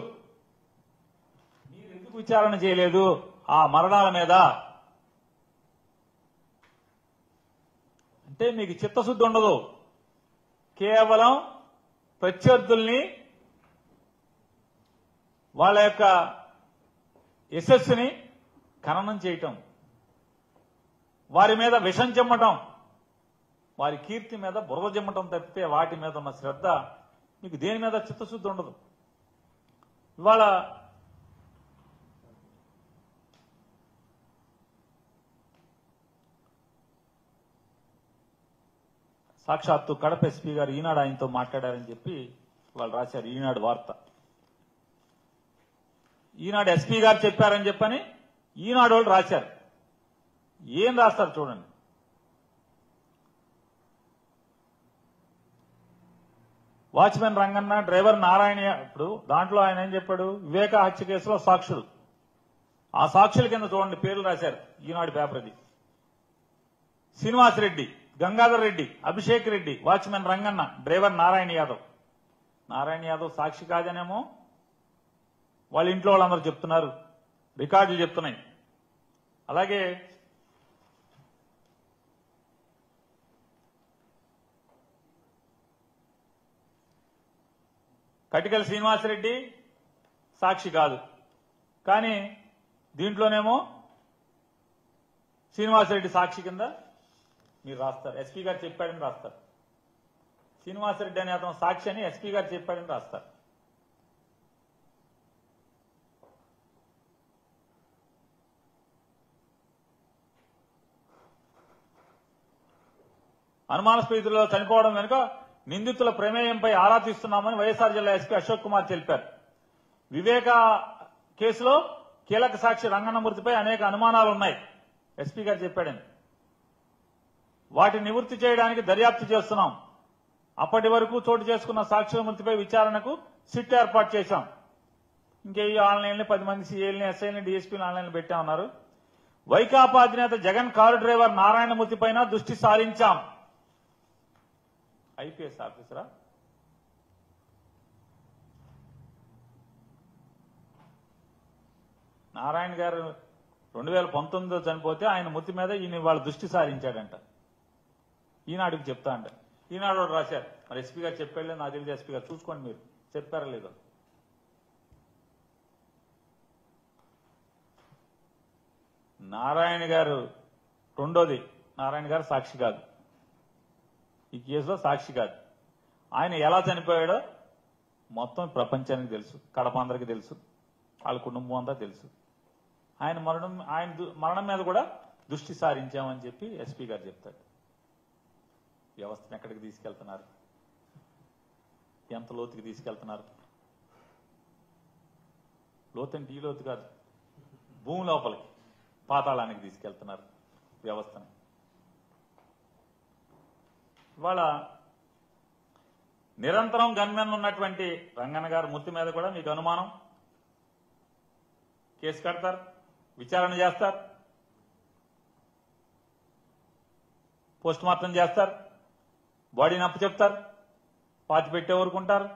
మీరు ఎందుకు విచారణ చేయలేదు ఆ మరణాల మీద? అంటే మీకు చిత్తశుద్ధి ఉండదు, కేవలం ప్రత్యర్థుల్ని వాళ్ళ యొక్క యశస్సుని ఖననం చేయటం, వారి మీద విషం చెమ్మటం, వారి కీర్తి మీద బురద చెమ్మటం తప్పితే వాటి మీద ఉన్న శ్రద్ధ మీకు దేని మీద చిత్తశుద్ధి ఉండదు. ఇవాళ సాక్షాత్తు కడప ఎస్పీ గారు ఈనాడు ఆయనతో మాట్లాడారని చెప్పి వాళ్ళు రాశారు ఈనాడు వార్త. ఈనాడు ఎస్పీ గారు చెప్పారని చెప్పని ఈనాడు వాళ్ళు రాశారు. ఏం రాస్తారు చూడండి. Watchman Ranganna, driver Narayana. ఇప్పుడు దాంట్లో ఆయన ఏం చెప్పాడు? వివేక హత్య కేసులో సాక్షులు, ఆ సాక్షుల కింద చూడండి పేర్లు రాశారు ఈనాడు పేపర్. ఇది శ్రీనివాసరెడ్డి, గంగాధర్ రెడ్డి, అభిషేక్ రెడ్డి, వాచ్మెన్ రంగన్న, డ్రైవర్ నారాయణ యాదవ్. నారాయణ యాదవ్ సాక్షి కాదనేమో వాళ్ళ ఇంట్లో వాళ్ళందరూ చెప్తున్నారు, రికార్డులు చెప్తున్నాయి. అలాగే కటికల శ్రీనివాసరెడ్డి సాక్షి కాదు, కానీ దీంట్లోనేమో శ్రీనివాసరెడ్డి సాక్షి కింద మీరు రాస్తారు. ఎస్పీ గారు చెప్పాడని రాస్తారు. శ్రీనివాసరెడ్డి అనే అతను సాక్షి అని ఎస్పీ గారు చెప్పాడని రాస్తారు. అనుమానాస్పదలో చనిపోవడం వెనుక నిందితుల ప్రమేయంపై ఆరా తీస్తున్నామని వైఎస్ఆర్ జిల్లా ఎస్పీ అశోక్ కుమార్ తెలిపారు. వివేక కేసులో కీలక సాక్షి రంగన్న మృతిపై అనేక అనుమానాలు ఉన్నాయి ఎస్పీ గారు చెప్పాడని. వాటిని నివృత్తి చేయడానికి దర్యాప్తు చేస్తున్నాం. అప్పటి వరకు చోటు చేసుకున్న సాక్షుల మృతిపై విచారణకు సిట్ ఏర్పాటు చేశాం. ఇంకే ఆన్లైన్లో 10 మంది సీఏల్ని ఎస్ఐని డీఎస్పీని ఆన్లైన్లో పెట్టామన్నారు. వైకాపా అధినేత జగన్ కారు డ్రైవర్ నారాయణమూర్తిపైన దృష్టి సారించాం. ఐపీఎస్ ఆఫీసరా? నారాయణ గారు 2019లో చనిపోతే ఆయన మృతి మీద ఈయన వాళ్ళ దృష్టి సారించాడంట. ఈనాడుకి చెప్తా అంట. ఈనాడు రాశారు. మరి ఎస్పీ గారు చెప్పాడు, నాకు తెలియదు. ఎస్పీ గారు చూసుకోండి, మీరు చెప్పారా లేదో. నారాయణ గారు రెండోది, నారాయణ గారు సాక్షి కాదు, ఈ కేసులో సాక్షి కాదు. ఆయన ఎలా చనిపోయాడో మొత్తం ప్రపంచానికి తెలుసు, కడప అందరికీ తెలుసు, వాళ్ళ కుటుంబం అంతా తెలుసు. ఆయన మరణం మీద కూడా దృష్టి సారించామని చెప్పి ఎస్పీ గారు చెప్తాడు. వ్యవస్థను ఎక్కడికి తీసుకెళ్తున్నారు, ఎంత లోతుకి తీసుకెళ్తున్నారు? లోతంటే ఈ లోతు కాదు, భూమి లోపలికి, పాతాళానికి తీసుకెళ్తున్నారు వ్యవస్థని. ఇవాళ నిరంతరం గన్మెన్ ఉన్నటువంటి రంగన్న గారి మృతి మీద కూడా మీకు అనుమానం. కేసు కడతారు, విచారణ చేస్తారు, పోస్ట్ మార్టం చేస్తారు, బాడీని అప్పచెప్తారు, పాతి పెట్టే ఊరుకుంటారు,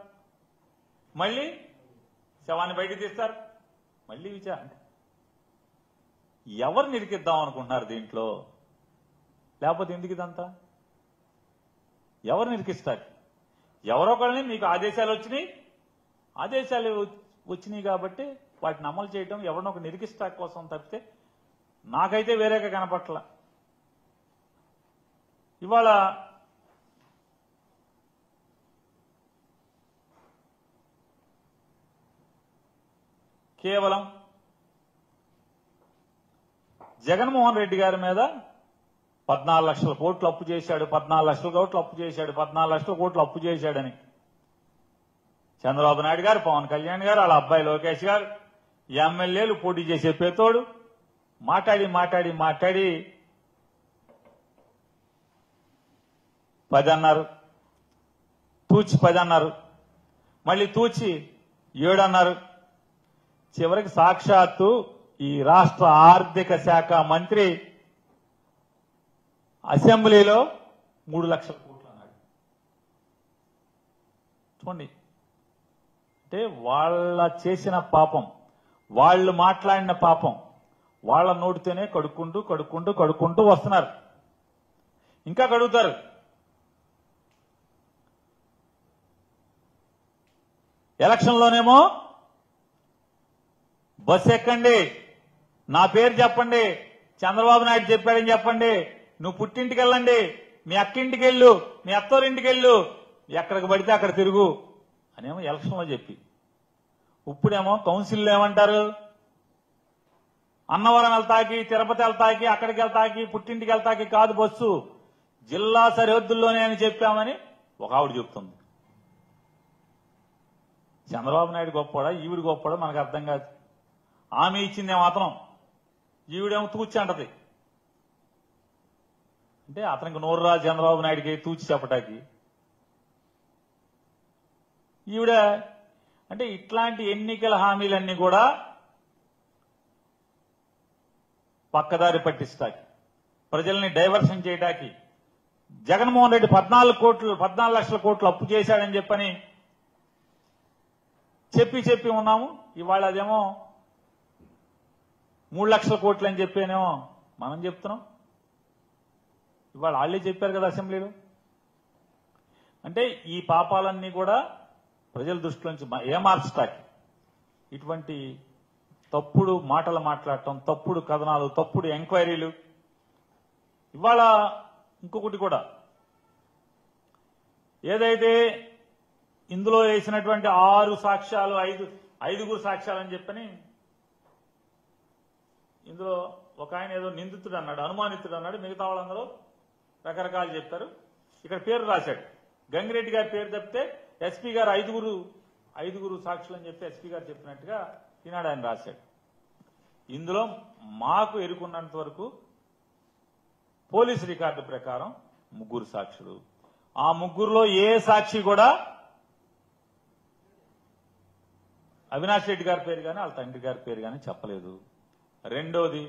మళ్ళీ శవాన్ని బయటికి తీస్తారు, మళ్ళీ విచారణ. ఎవరు నిరికిద్దాం అనుకుంటున్నారు దీంట్లో? లేకపోతే ఎందుకు ఇదంతా? ఎవరు నిరికిస్తారు? ఎవరో ఒకళ్ళని మీకు ఆదేశాలు వచ్చినాయి కాబట్టి వాటిని అమలు చేయడం ఎవరినో ఒక నిరికిస్తా కోసం తప్పితే నాకైతే వేరేగా కనపట్ల. ఇవాళ కేవలం జగన్మోహన్ రెడ్డి గారి మీద 14 లక్షల కోట్లు అప్పు చేశాడు, 14 లక్షల కోట్లు అప్పు చేశాడు, 14 లక్షల కోట్లు అప్పు చేశాడని చంద్రబాబు నాయుడు గారు, పవన్ కళ్యాణ్ గారు, వాళ్ళ అబ్బాయి లోకేష్ గారు, ఎమ్మెల్యేలు పోటీ చేసే పేతోడు మాట్లాడి 10 అన్నారు, తూచి 10 అన్నారు, మళ్ళీ తూచి 7 అన్నారు. చివరికి సాక్షాత్తు ఈ రాష్ట్ర ఆర్థిక శాఖ మంత్రి అసెంబ్లీలో 3 లక్షల కోట్లు అన్నాడు. చూడండి, అంటే వాళ్ళ చేసిన పాపం, వాళ్ళు మాట్లాడిన పాపం వాళ్ళ నోటితోనే కడుక్కుంటూ వస్తున్నారు. ఇంకా కడుగుతారు. ఎలక్షన్లోనేమో బస్సు ఎక్కండి, నా పేరు చెప్పండి, చంద్రబాబు నాయుడు చెప్పాడని చెప్పండి, నువ్వు పుట్టింటికి వెళ్ళండి, మీ అక్కింటికి వెళ్ళు, మీ అత్తోరింటికి వెళ్ళు, ఎక్కడికి పడితే అక్కడ తిరుగు అనేమో ఎలక్షన్లో చెప్పి, ఇప్పుడేమో కౌన్సిల్లో ఏమంటారు? అన్నవరం వెళ్తాకి, తిరుపతి వెళ్తాకి, అక్కడికి వెళ్తాకి, పుట్టింటికి వెళ్తాకి కాదు బస్సు, జిల్లా సరిహద్దుల్లోనే అని చెప్పామని ఒక ఆవిడ చెప్తుంది. చంద్రబాబు నాయుడు గొప్పడా, ఈవిడ గొప్పడా మనకు అర్థం కాదు. ఆమె ఇచ్చిందే మాత్రం, ఈవిడేమో తూచి అంటది. అంటే అతనికి నోరు రాదు చంద్రబాబు నాయుడికి తూచి చెప్పటానికి. ఈవిడ అంటే ఇట్లాంటి ఎన్నికల హామీలన్నీ కూడా పక్కదారి పట్టిస్తాయి, ప్రజల్ని డైవర్షన్ చేయడానికి. జగన్మోహన్ రెడ్డి 14 లక్షల కోట్లు అప్పు చేశాడని చెప్పని చెప్పి ఉన్నాము. ఇవాళ అదేమో 3 లక్షల కోట్లు అని చెప్పేనేమో మనం చెప్తున్నాం. ఇవాళ వాళ్ళే చెప్పారు కదా అసెంబ్లీలో. అంటే ఈ పాపాలన్నీ కూడా ప్రజల దృష్టిలోంచి ఏమార్చుతాయి. ఇటువంటి తప్పుడు మాటలు మాట్లాడటం, తప్పుడు కథనాలు, తప్పుడు ఎంక్వైరీలు. ఇవాళ ఇంకొకటి కూడా, ఏదైతే ఇందులో వేసినటువంటి 6 సాక్ష్యాలు, 5 సాక్ష్యాలని చెప్పని, ఇందులో ఒక ఆయన ఏదో నిందితుడు అన్నాడు, అనుమానితుడు అన్నాడు, మిగతా వాళ్ళందరూ రకరకాలు చెప్పారు. ఇక్కడ పేరు రాశాడు. గంగిరెడ్డి గారి పేరు తప్పితే ఎస్పీ గారు ఐదుగురు సాక్షులు అని చెప్పి ఎస్పీ గారు చెప్పినట్టుగా ఈనాడు ఆయన రాశాడు. ఇందులో మాకు ఎరుకున్నంత వరకు పోలీసు రికార్డు ప్రకారం 3 సాక్షులు. ఆ 3లో ఏ సాక్షి కూడా అవినాష్ రెడ్డి గారి పేరు కానీ వాళ్ళ తండ్రి గారి పేరు కానీ చెప్పలేదు. రెండోది,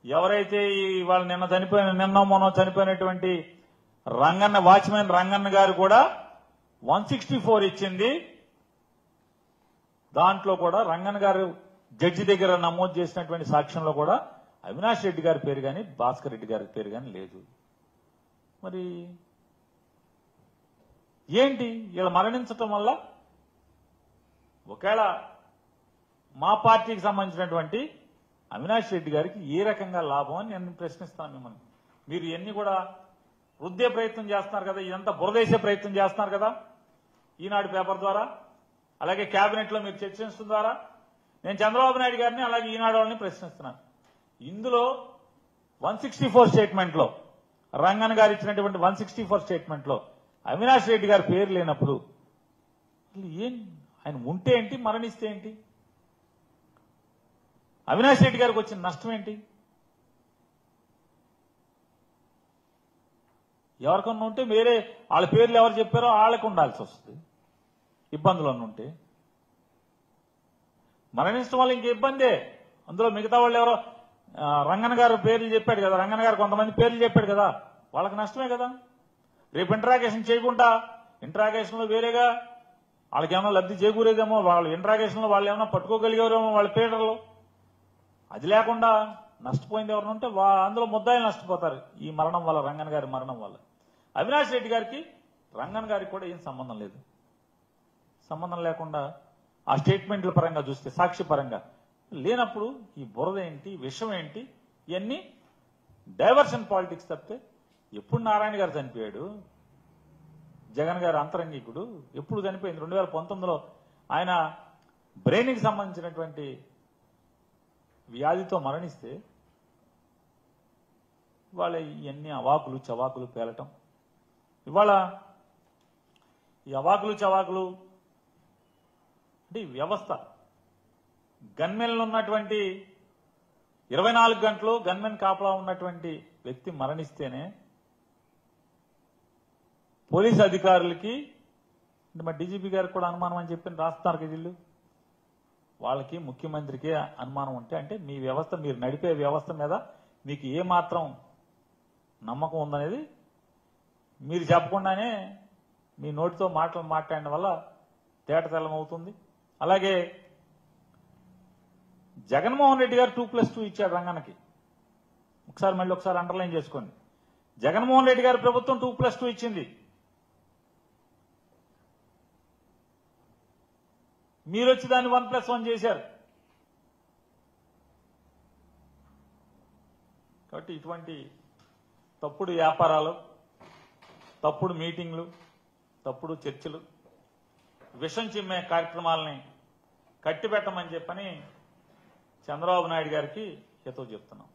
ఎవరైతే వాళ్ళు నిన్న మొన్న చనిపోయినటువంటి వాచ్మెన్ రంగన్న గారు కూడా 164 ఇచ్చింది. దాంట్లో కూడా రంగన్న గారు జడ్జి దగ్గర నమోదు చేసినటువంటి సాక్ష్యంలో కూడా అవినాష్ రెడ్డి గారి పేరు కానీ భాస్కర్ రెడ్డి గారి పేరు కానీ లేదు. మరి ఏంటి ఇలా మరణించటం వల్ల ఒకవేళ మా పార్టీకి సంబంధించినటువంటి అవినాష్ రెడ్డి గారికి ఏ రకంగా లాభం అని నేను ప్రశ్నిస్తాను మిమ్మల్ని. మీరు ఇవన్నీ కూడా రుద్దే ప్రయత్నం చేస్తున్నారు కదా, ఇదంతా బురదేసే ప్రయత్నం చేస్తున్నారు కదా ఈనాడు పేపర్ ద్వారా, అలాగే కేబినెట్ లో మీరు చర్చించడం ద్వారా. నేను చంద్రబాబు నాయుడు గారిని అలాగే ఈనాడు వాళ్ళని ప్రశ్నిస్తున్నాను. ఇందులో 164 స్టేట్మెంట్ లో రంగన్ గారు ఇచ్చినటువంటి 164 స్టేట్మెంట్ లో అవినాష్ రెడ్డి గారి పేరు లేనప్పుడు ఏం ఆయన ఉంటే ఏంటి, మరణిస్తే ఏంటి? అవినాష్ రెడ్డి గారికి వచ్చిన నష్టం ఏంటి? ఎవరికన్నా ఉంటే వేరే వాళ్ళ పేర్లు ఎవరు చెప్పారో వాళ్ళకు ఉండాల్సి వస్తుంది. ఇబ్బందులు ఉంటే మరణించడం వల్ల ఇంక ఇబ్బందే. అందులో మిగతా వాళ్ళు ఎవరో రంగన్ గారు పేర్లు చెప్పాడు కదా, రంగన్ గారు కొంతమంది పేర్లు చెప్పాడు కదా, వాళ్ళకి నష్టమే కదా. రేపు ఇంట్రాగేషన్ చేయకుండా ఇంట్రాగేషన్ లో వేరేగా వాళ్ళకి ఏమైనా లబ్ధి చేకూరేదేమో, వాళ్ళు ఇంట్రాగేషన్ లో వాళ్ళు ఏమైనా పట్టుకోగలిగేవారేమో వాళ్ళ పేర్లలో. అది లేకుండా నష్టపోయింది ఎవరు ఉంటే అందులో ముద్దాయిలు నష్టపోతారు ఈ మరణం వల్ల, రంగన్ గారి మరణం వల్ల. అవినాష్ రెడ్డి గారికి రంగన్ గారికి కూడా ఏం సంబంధం లేదు. సంబంధం లేకుండా ఆ స్టేట్మెంట్ల పరంగా చూస్తే సాక్షి పరంగా లేనప్పుడు ఈ బురద ఏంటి, విషయం ఏంటి, ఇవన్నీ డైవర్షన్ పాలిటిక్స్ తప్పితే. ఎప్పుడు నారాయణ గారు చనిపోయాడు, జగన్ గారు అంతరంగికుడు ఎప్పుడు చనిపోయింది? 2019లో ఆయన బ్రెయిన్కి సంబంధించినటువంటి వ్యాధితో మరణిస్తే ఇవాళ ఇవన్నీ అవాకులు చవాకులు పేలటం. ఇవాళ ఈ అవాకులు చవాకులు అంటే ఈ వ్యవస్థ గన్మెన్లు ఉన్నటువంటి 24 గంటలు గన్మెన్ కాపలా ఉన్నటువంటి వ్యక్తి మరణిస్తేనే పోలీసు అధికారులకి అంటే మా డీజీపీ గారికి కూడా అనుమానం అని చెప్పి రాస్తున్నారు కదా వీళ్ళు. వాళ్ళకి ముఖ్యమంత్రికి అనుమానం ఉంటే అంటే మీ వ్యవస్థ, మీరు నడిపే వ్యవస్థ మీద మీకు ఏమాత్రం నమ్మకం ఉందనేది మీరు చెప్పకుండానే మీ నోటితో మాట్లాడడం వల్ల తేటతెల్లమవుతుంది. అలాగే జగన్మోహన్ రెడ్డి గారు 2+2 ఇచ్చాడు రంగన్నకి. మళ్ళీ ఒకసారి అండర్లైన్ చేసుకోండి. జగన్మోహన్ రెడ్డి గారి ప్రభుత్వం 2+2 ఇచ్చింది. మీరు వచ్చి దాన్ని 1+1 చేశారు. కాబట్టి ఇటువంటి తప్పుడు వ్యాపారాలు, తప్పుడు మీటింగ్లు, తప్పుడు చర్చలు, విషం చిమ్మే కార్యక్రమాలని కట్టిపెట్టమని చెప్పని చంద్రబాబు నాయుడు గారికి హితవు చెప్తున్నాం.